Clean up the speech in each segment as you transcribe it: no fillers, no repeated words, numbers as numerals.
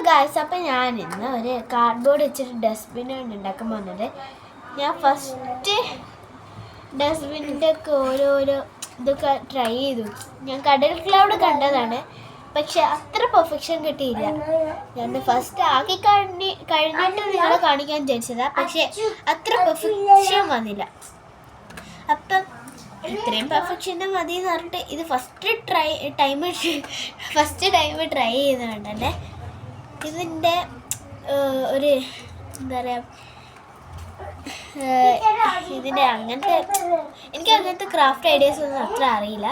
Guys, അപ്പം ഞാൻ ഇന്ന് ഒരു കാർഡ്ബോർഡ് വെച്ചിട്ട് ഡസ്റ്റ്ബിനാണ് ഉണ്ടാക്കാൻ പോകുന്നത്. ഞാൻ ഫസ്റ്റ് ഡസ്റ്റ്ബിൻ്റെ ഒക്കെ ഓരോരോ ഇതൊക്കെ ട്രൈ ചെയ്തു. ഞാൻ കടൽ ക്ലൗഡ് കണ്ടതാണ്, പക്ഷെ അത്ര പെർഫെക്ഷൻ കിട്ടിയില്ല. ഞാൻ ഫസ്റ്റ് ആക്കി കഴിഞ്ഞിട്ട് നിങ്ങളെ കാണിക്കാൻ വിചാരിച്ചതാണ്, പക്ഷെ അത്ര പെർഫെക്ഷൻ വന്നില്ല. അപ്പം ഇത്രയും പെർഫെക്ഷൻ മതി എന്ന് പറഞ്ഞിട്ട് ഇത് ഫസ്റ്റ് ടൈം ട്രൈ ചെയ്യുന്നതുകൊണ്ടല്ലേ ഇതിൻ്റെ ഒരു എന്താ പറയുക, ഇതിൻ്റെ എനിക്ക് അങ്ങനത്തെ ക്രാഫ്റ്റ് ഐഡിയാസ് ഒന്നും അത്ര അറിയില്ല.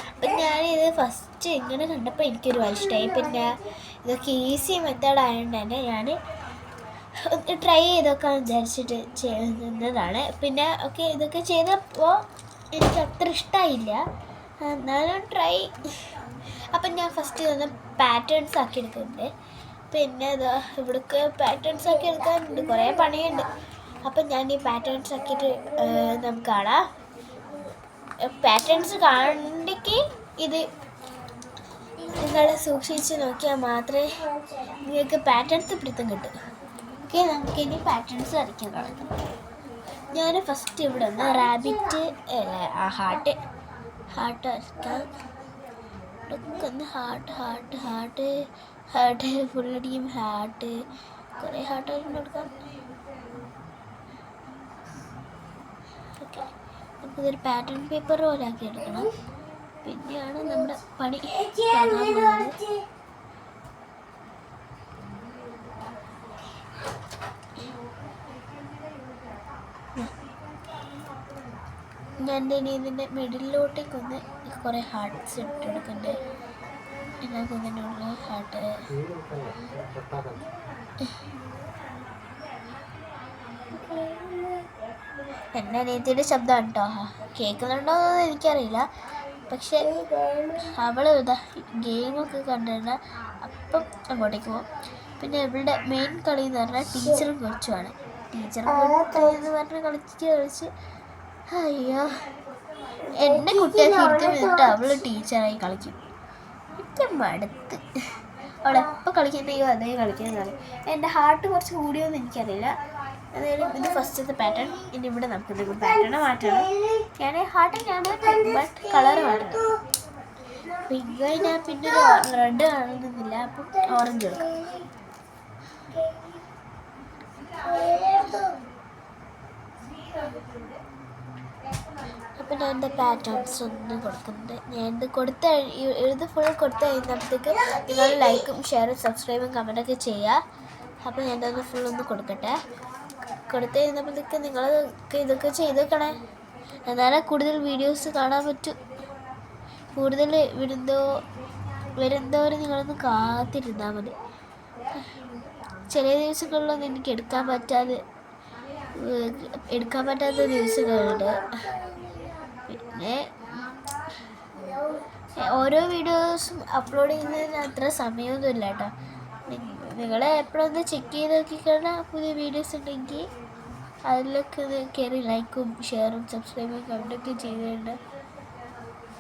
അപ്പം ഞാനിത് ഫസ്റ്റ് ഇങ്ങനെ കണ്ടപ്പോൾ എനിക്കൊരു ഇഷ്ടമായി. പിന്നെ ഇതൊക്കെ ഈസി മെത്തേഡ് ആയതുകൊണ്ട് തന്നെ ഞാൻ ട്രൈ ചെയ്തൊക്കെ വിചാരിച്ചിട്ട് ചെയ്യുന്നതാണ്. പിന്നെ ഓക്കെ, ഇതൊക്കെ ചെയ്തപ്പോൾ എനിക്ക് അത്ര ഇഷ്ടമായില്ല, എന്നാലും ട്രൈ. അപ്പം ഞാൻ ഫസ്റ്റ് തന്നെ പാറ്റേൺസ് ആക്കി എടുക്കുന്നുണ്ട്. പിന്നെ ഇവിടേക്ക് പാറ്റേൺസ് ആക്കി എടുക്കാനുണ്ട്, കുറേ പണിയുണ്ട്. അപ്പം ഞാൻ ഈ പാറ്റേൺസ് ആക്കിയിട്ട് നമുക്ക് കാണാം. പാറ്റേൺസ് കണ്ടെങ്കിൽ ഇത് നിങ്ങൾ സൂക്ഷിച്ച് നോക്കിയാൽ മാത്രമേ നിങ്ങൾക്ക് പാറ്റേൺസ് പിടുത്തം കിട്ടും. ഓക്കെ, നമുക്കിനി പാറ്റേൺസ് വരയ്ക്കാൻ തുടങ്ങാം. ഞാൻ ഫസ്റ്റ് ഇവിടെ ഒന്ന് റാബിറ്റ് ഹാർട്ട് വരയ്ക്കാം. ഇവിടെയൊക്കെ ഒന്ന് ഹാർട്ട് ഫുള്ളടിയും ഹാർട്ട്, കുറേ ഹാർട്ട് കൊടുക്കാം. ഓക്കെ, നമുക്കിതൊരു പാറ്റേൺ പേപ്പർ പോലെ ആക്കി എടുക്കണം. പിന്നെയാണ് നമ്മുടെ പണി പോകുന്നത്. ഞാൻ ഇനി ഇതിൻ്റെ മിഡിലോട്ടേക്കൊന്ന് കുറേ ഹാർട്ട്സ് ഇട്ടെടുക്കണ്ടേ. ഇതിനകത്ത് ഇതിനുള്ള ഹാർട്ട് എൻ്റെ അനിയത്തിയുടെ ശബ്ദമാണ് കേട്ടോ, കേൾക്കുന്നുണ്ടോ എന്ന് എനിക്കറിയില്ല. പക്ഷെ അവൾ ഗെയിമൊക്കെ കണ്ടിട്ട് അപ്പം അങ്ങോട്ടേക്ക് പോകും. പിന്നെ ഇവളുടെ മെയിൻ കളി എന്ന് പറഞ്ഞാൽ ടീച്ചറും കൊച്ചുമാണ്. ടീച്ചറും കൊച്ചെന്ന് പറഞ്ഞ് കളിച്ച് അയ്യോ, എൻ്റെ കുട്ടിയൊക്കെ ഇരിക്കും, എന്നിട്ട് അവൾ ടീച്ചറായി കളിക്കും. എനിക്ക് മടുത്ത്. അവളെപ്പോൾ കളിക്കുന്നുണ്ടെങ്കിൽ അതേ കളിക്കുന്നതാണ്. എൻ്റെ ഹാർട്ട് കുറച്ച് കൂടിയോന്ന് എനിക്കറിയില്ല. അതായത് ഇത് ഫസ്റ്റത്തെ പാറ്റേൺ. ഇനി ഇവിടെ നമുക്ക് പാറ്റേൺ മാറ്റണം. ഞാൻ ഹാർട്ടിനാണ് ബട്ട് കളർ മാറ്റണം. പിങ്ക് ഞാൻ പിന്നെ ഒരു റെഡ് കാണുന്നില്ല, അപ്പം ഓറഞ്ച് എടുക്കാം. അപ്പം ഞാൻ എൻ്റെ പാറ്റേൺസ് ഒന്നും കൊടുക്കുന്നുണ്ട്. ഞാൻ ഇത് ഫുൾ കൊടുത്ത് കഴിയുമ്പോഴത്തേക്ക് നിങ്ങൾ ലൈക്കും ഷെയറും സബ്സ്ക്രൈബും കമൻറ്റൊക്കെ ചെയ്യുക. അപ്പോൾ ഞാനത് ഫുള്ളൊന്ന് കൊടുക്കട്ടെ. കൊടുത്ത് കഴിയുമ്പോഴത്തേക്ക് നിങ്ങളൊക്കെ ഇതൊക്കെ ചെയ്ത് വെക്കണേ, എന്നാലേ കൂടുതൽ വീഡിയോസ് കാണാൻ പറ്റും. കൂടുതൽ വരുന്നവരെ നിങ്ങളൊന്ന് കാത്തിരുന്നാൽ മതി. ചില ദിവസങ്ങളിലൊന്നും എനിക്ക് എടുക്കാൻ പറ്റാത്ത ദിവസങ്ങളുണ്ട്. പിന്നെ ഓരോ വീഡിയോസും അപ്ലോഡ് ചെയ്യുന്നതിന് അത്ര സമയമൊന്നുമില്ല കേട്ടോ. നിങ്ങളെ എപ്പോഴൊന്ന് ചെക്ക് ചെയ്ത് നോക്കിക്കഴിഞ്ഞാൽ പുതിയ വീഡിയോസ് ഉണ്ടെങ്കിൽ അതിലൊക്കെ കയറി ലൈക്കും ഷെയറും സബ്സ്ക്രൈബും കമൻറ്റൊക്കെ ചെയ്തിട്ടുണ്ട്.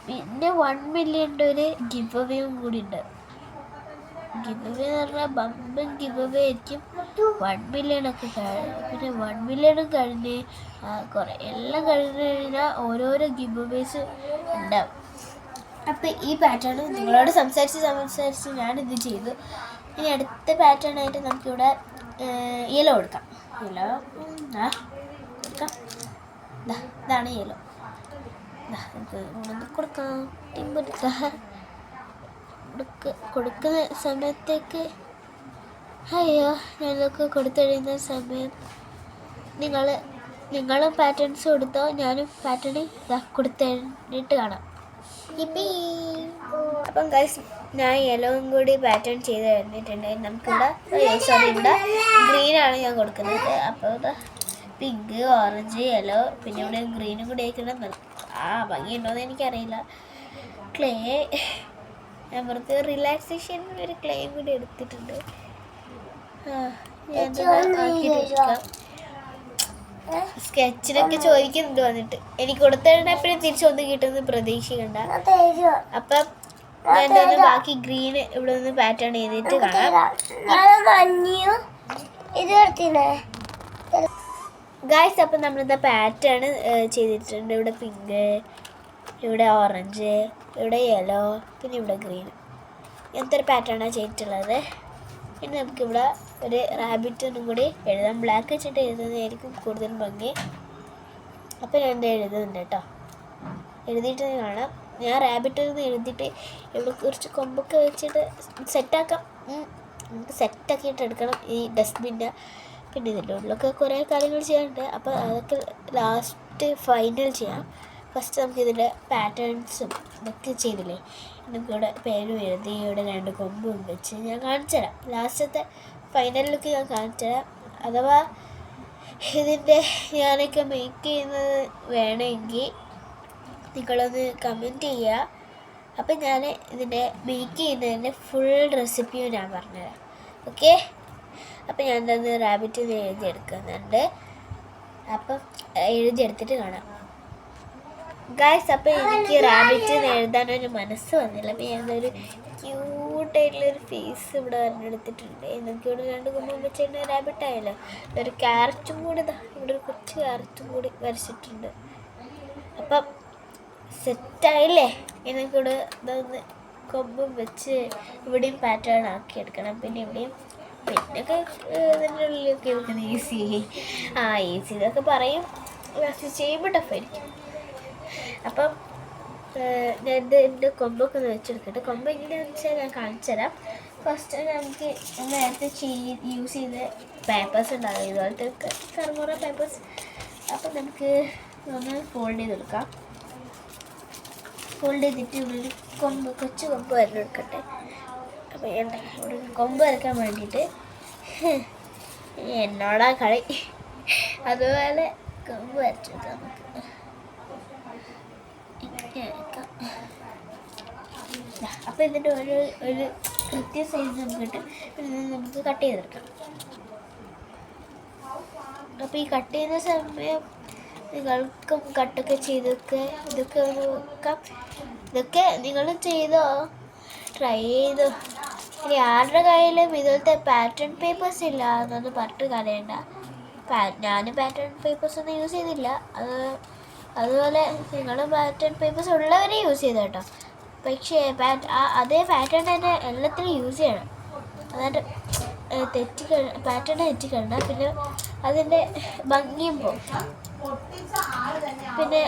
പിന്നെ 1 മില്യൻ്റെ ഒരു ഗിവ് അവേയും കൂടി ഉണ്ട്. ഗിവ് അവേ എന്ന് പറഞ്ഞാൽ ബമ്പൻ ഗിവ് അവേ ആയിരിക്കും. 1 മില്യണൊക്കെ പിന്നെ 1 മില്യണും കഴിഞ്ഞ് കുറേ എല്ലാം കഴിഞ്ഞ് കഴിഞ്ഞാൽ ഓരോരോ ഗിവ് അവേസ് ഉണ്ടാവും. അപ്പം ഈ പാറ്റേൺ നിങ്ങളോട് സംസാരിച്ച് ഞാനിത് ചെയ്തു. ഇനി അടുത്ത പാറ്റേൺ ആയിട്ട് നമുക്കിവിടെ യെല്ലോ കൊടുക്കാം. യെല്ലോ കൊടുക്കാം. ഇതാണ് യെല്ലോ. നമുക്ക് കൊടുക്കാം. കൊടുക്കുന്ന സമയത്തേക്ക് അയ്യോ, ഞാനൊക്കെ കൊടുത്തു കഴിയുന്ന സമയം നിങ്ങളും പാറ്റേൺസ് കൊടുത്തോ, ഞാനും പാറ്റേൺ കൊടുത്തിട്ട് കാണാം. അപ്പം ഗൈസ്, ഞാൻ യെല്ലോവും കൂടി പാറ്റേൺ ചെയ്ത് കഴിഞ്ഞിട്ടുണ്ട്. നമുക്കിവിടെ ഇവിടെ ഗ്രീനാണ് ഞാൻ കൊടുക്കുന്നത്. അപ്പോൾ പിങ്ക്, ഓറഞ്ച്, യെല്ലോ, പിന്നെ ഇവിടെ ഗ്രീനും കൂടി ആയിക്കണം. ഭംഗിയുണ്ടോയെന്ന് എനിക്കറിയില്ല. ക്ലേ ഞാൻ പുറത്ത് റിലാക്സേഷൻ ഒരു ക്ലേയും കൂടി എടുത്തിട്ടുണ്ട്. സ്കെച്ചിനൊക്കെ ചോദിക്കുന്നുണ്ട് വന്നിട്ട്. എനിക്ക് കൊടുത്തപ്പോഴും തിരിച്ചൊന്നും കിട്ടുമെന്ന് പ്രതീക്ഷിക്കണ്ട. അപ്പം ഞാൻ ബാക്കി ഗ്രീൻ ഇവിടെ നിന്ന് പാറ്റേൺ ചെയ്തിട്ട് കാണാം. ഗായ്സ് അപ്പം നമ്മളിത് പാറ്റേൺ ചെയ്തിട്ടുണ്ട്. ഇവിടെ പിങ്ക്, ഇവിടെ ഓറഞ്ച്, ഇവിടെ യെല്ലോ, പിന്നെ ഇവിടെ ഗ്രീൻ. ഇങ്ങനത്തെ ഒരു പാറ്റേണാണ് ചെയ്തിട്ടുള്ളത്. പിന്നെ നമുക്കിവിടെ ഒരു റാബിറ്റിനും കൂടി എഴുതാം. ബ്ലാക്ക് വെച്ചിട്ട് എഴുതുന്നതായിരിക്കും കൂടുതൽ ഭംഗി. അപ്പോൾ ഞാൻ എന്താ എഴുതുന്നുണ്ട് കേട്ടോ, എഴുതിയിട്ട് കാണാം. ഞാൻ റാബിറ്റിൽ നിന്ന് എഴുതിയിട്ട് ഇവിടെ കുറച്ച് കൊമ്പൊക്കെ വെച്ചിട്ട് സെറ്റാക്കാം. നമുക്ക് സെറ്റാക്കിയിട്ട് എടുക്കണം ഈ ഡസ്റ്റ്ബിൻ്റെ. പിന്നെ ഇതിൻ്റെ ഉള്ളിലൊക്കെ കുറേ കാര്യങ്ങൾ ചെയ്യാനുണ്ട്. അപ്പോൾ അതൊക്കെ ലാസ്റ്റ് ഫൈനൽ ചെയ്യാം. ഫസ്റ്റ് നമുക്കിതിൻ്റെ പാറ്റേൺസും ഇതൊക്കെ ചെയ്തില്ലേ, നമുക്കിവിടെ പേരും എഴുതി ഇവിടെ 2 കൊമ്പും വെച്ച് ഞാൻ കാണിച്ചു തരാം. ലാസ്റ്റത്തെ ഫൈനൽ ലുക്ക് ഞാൻ കാണിച്ചു തരാം. അഥവാ ഇതിൻ്റെ ഞാനൊക്കെ മേക്ക് ചെയ്യുന്നത് വേണമെങ്കിൽ നിങ്ങളൊന്ന് കമൻറ്റ് ചെയ്യുക. അപ്പം ഞാൻ ഇതിൻ്റെ മേക്ക് ചെയ്യുന്നതിൻ്റെ ഫുൾ റെസിപ്പിയും ഞാൻ പറഞ്ഞുതരാം. ഓക്കെ, അപ്പം ഞാൻ എന്താ റാബിറ്റ് എഴുതിയെടുക്കുന്നുണ്ട്. അപ്പം എഴുതിയെടുത്തിട്ട് കാണാം ഗായ്സ്. അപ്പോൾ എനിക്ക് റാബിറ്റ് എഴുതാനൊരു മനസ്സ് വന്നില്ല. അപ്പോൾ ഞാനൊരു ക്യൂട്ടായിട്ടുള്ളൊരു ഫേസ് ഇവിടെ വരഞ്ഞെടുത്തിട്ടുണ്ട്. എനിക്കിവിടെ 2 കൊമ്പും വെച്ചിട്ട് റാബിറ്റ് ആയല്ലോ. ഒരു ക്യാരറ്റും കൂടി ഇവിടെ ഒരു കുറച്ച് ക്യാരറ്റും കൂടി വരച്ചിട്ടുണ്ട്. അപ്പം സെറ്റായില്ലേ? എനിക്കിവിടെ ഇതൊന്ന് കൊമ്പും വെച്ച് ഇവിടെയും പാറ്റേൺ ആക്കി എടുക്കണം. പിന്നെ ഇവിടെയും പിന്നൊക്കെ ഇതിൻ്റെ ഉള്ളിലൊക്കെ എടുക്കുന്നത് ഈസി. ഈസി ഇതൊക്കെ പറയും, ചെയ്യുമ്പോൾ ടഫായിരിക്കും. അപ്പം ഞാൻ എൻ്റെ കൊമ്പൊക്കെ ഒന്ന് വെച്ചെടുക്കട്ടെ. കൊമ്പ് എങ്ങനെയാണെന്ന് വെച്ചാൽ ഞാൻ കാണിച്ചു തരാം. ഫസ്റ്റ് നമുക്ക് നേരത്തെ യൂസ് ചെയ്ത പേപ്പേഴ്സ് ഉണ്ടാകും, ഇതുപോലത്തെ കർമൂറ പേപ്പേഴ്സ്. അപ്പം നമുക്ക് ഒന്ന് ഫോൾഡ് ചെയ്തെടുക്കാം. ഫോൾഡ് ചെയ്തിട്ട് ഇവിടെ കൊമ്പ് കൊച്ചു കൊമ്പ് വരലെടുക്കട്ടെ. അപ്പോൾ ഇവിടെ കൊമ്പ് വരയ്ക്കാൻ വേണ്ടിയിട്ട് എന്നോടാ കളി. അതുപോലെ കൊമ്പ് വരച്ചെടുക്കാം നമുക്ക്. അപ്പോൾ ഇതിൻ്റെ ഒരു കൃത്യ സൈസ് നമുക്ക് കിട്ടും. പിന്നെ നമുക്ക് കട്ട് ചെയ്തെടുക്കാം. അപ്പോൾ ഈ കട്ട് ചെയ്യുന്ന സമയം നിങ്ങൾക്കും കട്ടൊക്കെ ചെയ്തൊക്കെ ഇതൊക്കെ ഒന്ന് വെക്കാം. ഇതൊക്കെ നിങ്ങൾ ചെയ്തോ, ട്രൈ ചെയ്തോ. ഇനി ആരുടെ കയ്യിലും ഇതുപോലത്തെ പാറ്റേൺ പേപ്പേഴ്സ് ഇല്ല എന്നൊന്നും പറഞ്ഞിട്ട് കരയണ്ട. ഞാൻ പാറ്റേൺ പേപ്പേഴ്സ് ഒന്നും യൂസ് ചെയ്തില്ല. അതുപോലെ നിങ്ങൾ പാറ്റേൺ പേപ്പേഴ്സ് ഉള്ളവരെ യൂസ് ചെയ്തു കേട്ടോ. പക്ഷേ അതേ പാറ്റേൺ തന്നെ എല്ലാത്തിനും യൂസ് ചെയ്യണം. അതായത് പാറ്റേൺ തെറ്റിക്കണ്ട, പിന്നെ അതിൻ്റെ ഭംഗിയും പോകും. പിന്നെ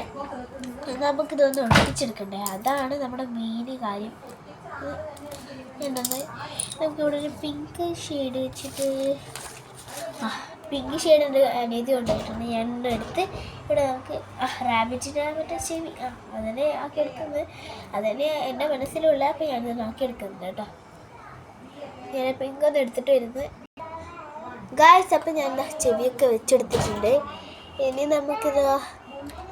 നമുക്കിതൊന്ന് ഒട്ടിച്ചെടുക്കണ്ടേ, അതാണ് നമ്മുടെ മെയിൻ കാര്യം. ഉണ്ടെന്ന് നമുക്കിവിടെ ഒരു പിങ്ക് ഷെയ്ഡ് വെച്ചിട്ട് പിങ്ക് ഷെയ്ഡ് അനീതി കൊണ്ടുപോയിട്ടുണ്ട്. ഞാൻ എടുത്ത് ഇവിടെ നമുക്ക് റാബിറ്റിൻ്റെ മറ്റേ ചെവി അതിനെ ആക്കി എടുക്കുന്നത് അതന്നെ എൻ്റെ മനസ്സിലുള്ള. അപ്പോൾ ഞാനിത് ആക്കിയെടുക്കുന്നുണ്ട് കേട്ടോ. ഞാൻ പിങ്ക് ഒന്ന് എടുത്തിട്ട് വരുന്നത് ഗായ്സ്. അപ്പം ഞാൻ ചെവിയൊക്കെ വെച്ചെടുത്തിട്ടുണ്ട്. ഇനി നമുക്കിത്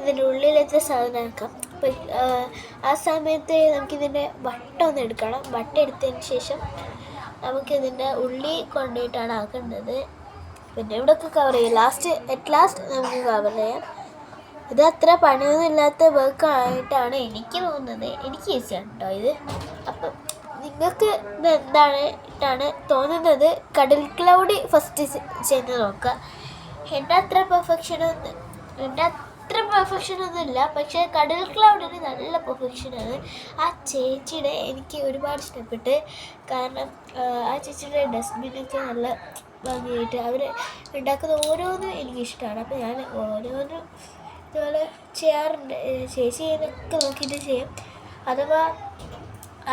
ഇതിൻ്റെ ഉള്ളിലത്തെ സാധനമാക്കാം. അപ്പം ആ സമയത്ത് നമുക്കിതിൻ്റെ വട്ടം ഒന്ന് എടുക്കണം. വട്ടം എടുത്തതിന് ശേഷം നമുക്കിതിൻ്റെ ഉള്ളി കൊണ്ടുപോയിട്ടാണ് ആക്കേണ്ടത്. പിന്നെ ഇവിടെയൊക്കെ കവർ ചെയ്യും. അറ്റ് ലാസ്റ്റ് നമുക്ക് കവർ ചെയ്യാം. ഇത് അത്ര പണിയൊന്നും ഇല്ലാത്ത വർക്കായിട്ടാണ് എനിക്ക് തോന്നുന്നത്. എനിക്ക് ഈസിയാണ് കേട്ടോ ഇത്. അപ്പം നിങ്ങൾക്ക് ഇത് എന്തായിട്ടാണ് തോന്നുന്നത്? കടൽ ക്ലൗഡ് ഫസ്റ്റ് ചെയ്ത് നോക്കുക. എൻ്റെ അത്ര പെർഫെക്ഷനൊന്നുമില്ല, പക്ഷേ കടൽ ക്ലൗഡിന് നല്ല പെർഫെക്ഷനാണ്. ആ ചേച്ചിയുടെ എനിക്ക് ഒരുപാട് ഇഷ്ടപ്പെട്ട്. കാരണം ആ ചേച്ചിയുടെ ഡസ്റ്റ്ബിനൊക്കെ നല്ല ഭംഗിയായിട്ട് അവർ ഉണ്ടാക്കുന്ന ഓരോന്നും എനിക്കിഷ്ടമാണ്. അപ്പോൾ ഞാൻ ഓരോന്നും ഇതുപോലെ ചെയ്യാറുണ്ട്. ചേച്ചി ചെയ്യുന്നതൊക്കെ നോക്കിയിട്ട് ചെയ്യും. അഥവാ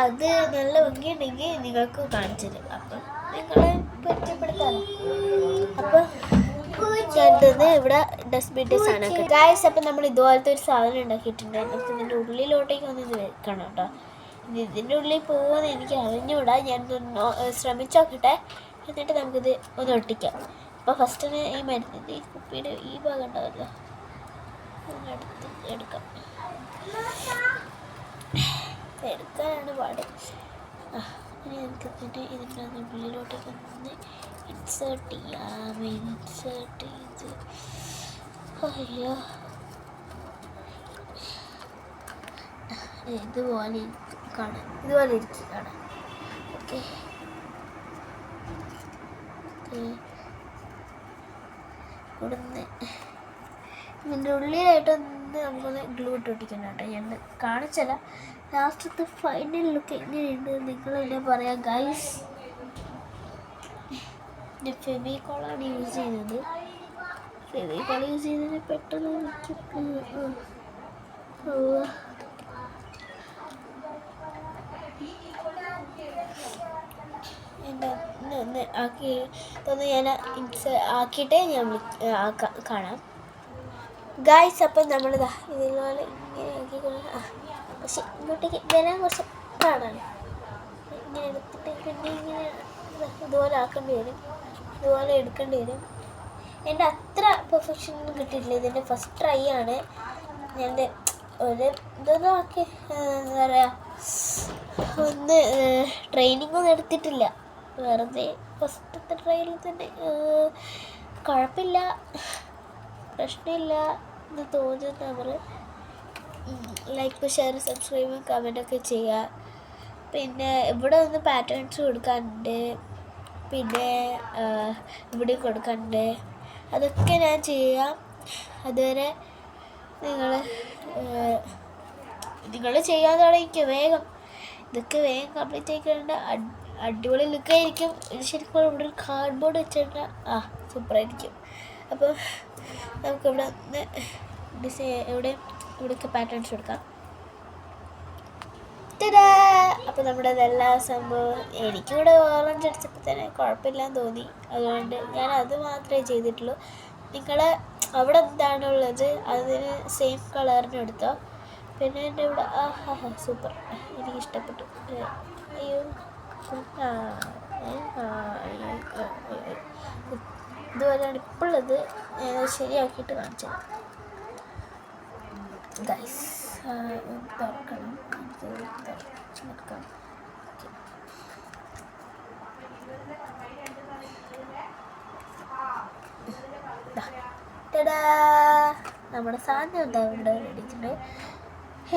അത് നല്ല ഭംഗിയുണ്ടെങ്കിൽ നിങ്ങൾക്ക് കാണിച്ചു തരും. അപ്പം നിങ്ങളെ പരിചയപ്പെടുത്താമല്ലോ. അപ്പോൾ ഞാനിത് ഇവിടെ ഡസ്റ്റ്ബിൻ്റെ സാധനമൊക്കെ ഗായ്സ്. അപ്പം നമ്മൾ ഇതുപോലത്തെ ഒരു സാധനം ഉണ്ടാക്കിയിട്ടുണ്ട്. നമുക്ക് ഇതിൻ്റെ ഉള്ളിലോട്ടേക്ക് ഒന്ന് ഇത് വെക്കണം കേട്ടോ. ഇതിൻ്റെ ഉള്ളിൽ പോകുമെന്ന് എനിക്ക് അറിഞ്ഞുകൂടാ. ഞാനൊന്ന് ശ്രമിച്ചു നോക്കട്ടെ. എന്നിട്ട് നമുക്കിത് ഒന്ന് ഒട്ടിക്കാം. അപ്പോൾ ഫസ്റ്റ് ഈ മരുന്നിൻ്റെ ഈ കുപ്പിയുടെ ഈ ഭാഗം ഉണ്ടാവില്ല, എടുക്കാം. എടുക്കാനാണ് പാട്. ഇനി നമുക്ക് ഇതിൻ്റെ ഉള്ളിലോട്ടേക്ക് ഒന്ന് ഇൻസേർട്ട് ചെയ്യാം. ഇൻസേർട്ട് ചെയ്ത് അയ്യോ ഇതുപോലെ കാണാൻ, ഇതുപോലെ ഇരിക്കും കാണാൻ. ഓക്കെ, ഇവിടുന്ന് ഇതിൻ്റെ ഉള്ളിലായിട്ടൊന്ന് നമുക്കൊന്ന് ഗ്ലൂ ഇട്ട് ഒട്ടിക്കണം കേട്ടോ. ഞാൻ കാണിച്ചല്ല, ലാസ്റ്റത്തെ ഫൈനൽ ലുക്ക് എങ്ങനെയുണ്ട് നിങ്ങൾ എന്നെ പറയാം ഗൈസ്. ഞാൻ ഫെവിക്കോളാണ് യൂസ് ചെയ്യുന്നത്. ഫെവിക്കോൾ യൂസ് ചെയ്യുന്നതിന് പെട്ടെന്ന് ഒന്ന് ആക്കി തന്നെ ഞാൻ ആക്കിയിട്ടേ ഞാൻ കാണാം ഗൈസ്. അപ്പം നമ്മളിതാ ഇതുപോലെ ഇങ്ങനെ ആക്കി, പക്ഷെ ഇങ്ങോട്ടേക്ക് വരാൻ കുറച്ച് പാടാണ്. ഇങ്ങനെ എടുത്തിട്ട് പിന്നെ ഇങ്ങനെ ഇതുപോലെ ആക്കേണ്ടി വരും, ഇതുപോലെ എടുക്കേണ്ടി വരും. എൻ്റെ അത്ര പെർഫെക്ഷനൊന്നും കിട്ടിയിട്ടില്ല, ഇതിൻ്റെ ഫസ്റ്റ് ട്രൈ ആണ്. ഞാൻ ഒരു ഇതൊന്നും ആക്കി എന്താ പറയുക, ഒന്ന് ട്രെയിനിങ് ഒന്നും എടുത്തിട്ടില്ല, വെറുതെ ഫസ്റ്റത്തെ ട്രയലിൽ തന്നെ കുഴപ്പമില്ല, പ്രശ്നമില്ല എന്ന് തോന്നുന്ന നമ്മൾ ലൈക്ക്, ഷെയർ, സബ്സ്ക്രൈബ്, കമൻറ്റൊക്കെ ചെയ്യുക. പിന്നെ ഇവിടെ ഒന്ന് പാറ്റേൺസ് കൊടുക്കാനുണ്ട്, പിന്നെ ഇവിടെ കൊടുക്കാനുണ്ട്, അതൊക്കെ ഞാൻ ചെയ്യാം. അതുവരെ നിങ്ങൾ ചെയ്യാൻ തുടങ്ങിക്കോ വേഗം, ഇതൊക്കെ വേഗം കംപ്ലീറ്റ് ആയിക്കണ്ട. അടിപൊളി ലുക്കായിരിക്കും. ശരിക്കും ഇവിടെ ഒരു കാർഡ് ബോർഡ് വെച്ചിട്ട് സൂപ്പറായിരിക്കും. അപ്പോൾ നമുക്കിവിടെ ഒന്ന് ഇവിടെയൊക്കെ പാറ്റേൺസ് കൊടുക്കാം. അപ്പോൾ നമ്മുടെ എല്ലാ സംഭവം എനിക്കിവിടെ ഓറഞ്ച് അടിച്ചപ്പോൾ തന്നെ കുഴപ്പമില്ലാന്ന് തോന്നി, അതുകൊണ്ട് ഞാൻ അത് മാത്രമേ ചെയ്തിട്ടുള്ളൂ. നിങ്ങൾ അവിടെ എന്താണുള്ളത് അതിന് സെയിം കളറിന് എടുത്തോ. പിന്നെ എൻ്റെ ഇവിടെ സൂപ്പർ, എനിക്കിഷ്ടപ്പെട്ടു. അയ്യോ, ഇതുപോലെയാണ് ഇപ്പോഴുള്ളത്. ശരിയാക്കിയിട്ട് കാണിച്ചത് ഗൈസ്. തുറക്കണം, തുറക്കാം. നമ്മുടെ സാധനം എന്താ ഇവിടെ മേടിച്ചിട്ടുണ്ട്.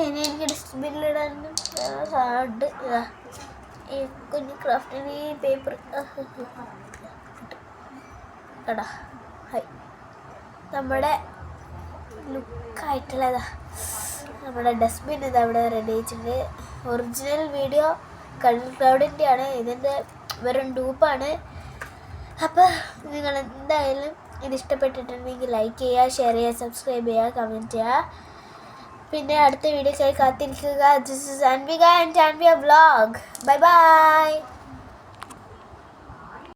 ഇനി എനിക്ക് ഡസ്റ്റ്ബിന്നിലിടാനും സാധനമുണ്ട്. ഈ കുഞ്ഞ് ക്രാഫ്റ്റിന് പേപ്പർ എടാ ഹായ്, നമ്മുടെ ലുക്കായിട്ടുള്ളതാ നമ്മുടെ ഡസ്റ്റ്ബിൻ ഇത് അവിടെ റെഡി വെച്ചിട്ടുണ്ട്. ഒറിജിനൽ വീഡിയോ കളർ ക്ലൗഡിൻ്റെ ആണ്, ഇതിൻ്റെ വെറും ഡൂപ്പാണ്. അപ്പോൾ നിങ്ങൾ എന്തായാലും ഇത് ഇഷ്ടപ്പെട്ടിട്ടുണ്ടെങ്കിൽ ലൈക്ക് ചെയ്യുക, ഷെയർ ചെയ്യുക, സബ്സ്ക്രൈബ് ചെയ്യുക, കമൻറ്റ് ചെയ്യുക. പിന്നെ അടുത്ത വീഡിയോക്കായി കാത്തിരിക്കുക. This is Anvika and Anvika vlog. Bye bye.